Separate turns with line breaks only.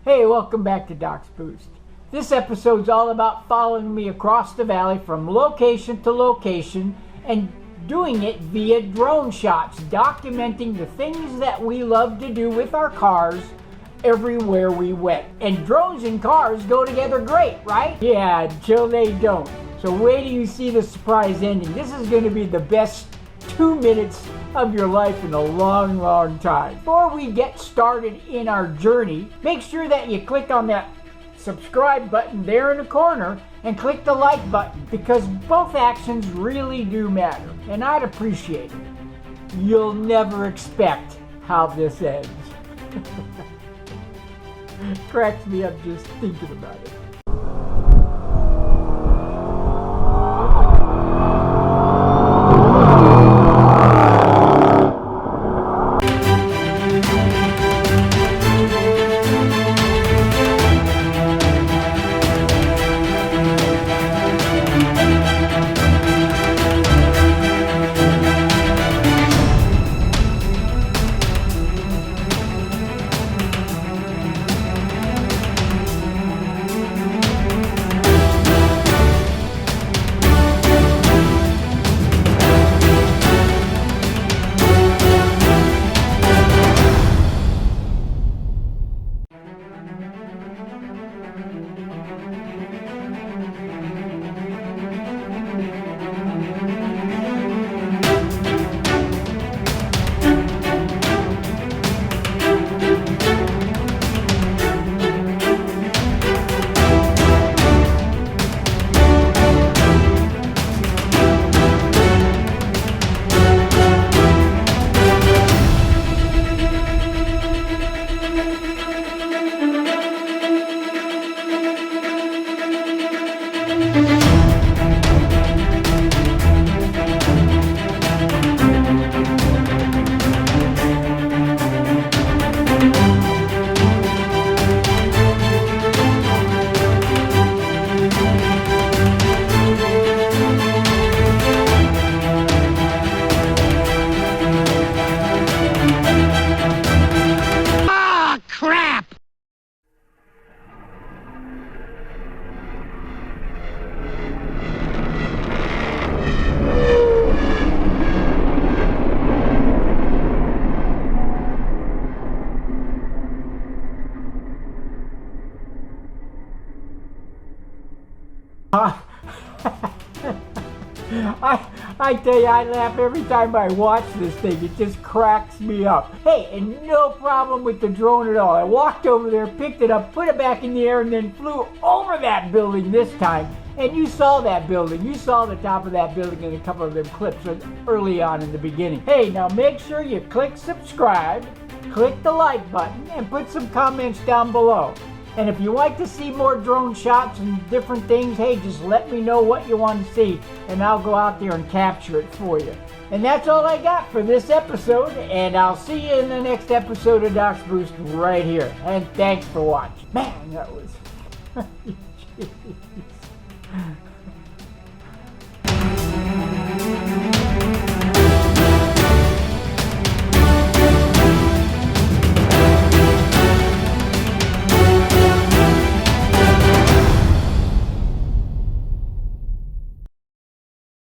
Hey, welcome back to Doc's Boost. This episode's all about following me across the valley from location to location and doing it via drone shots, documenting the things that we love to do with our cars everywhere we went. And drones and cars go together great, right? Yeah, until they don't. So wait till you see the surprise ending. This is going to be the best 2 minutes of your life in a long, long time. Before we get started in our journey, make sure that you click on that subscribe button there in the corner and click the like button, because both actions really do matter, and I'd appreciate it. You'll never expect how this ends. Cracks me up just thinking about it. I tell you, I laugh every time I watch this thing. It just cracks me up. Hey, and no problem with the drone at all. I walked over there, picked it up, put it back in the air, and then flew over that building this time. And you saw that building. You saw the top of that building in a couple of them clips early on in the beginning. Hey, now make sure you click subscribe, click the like button, and put some comments down below. And if you like to see more drone shots and different things, hey, just let me know what you want to see, and I'll go out there and capture it for you. And that's all I got for this episode, and I'll see you in the next episode of Doc's Boost right here. And thanks for watching. Man, that was... Jeez.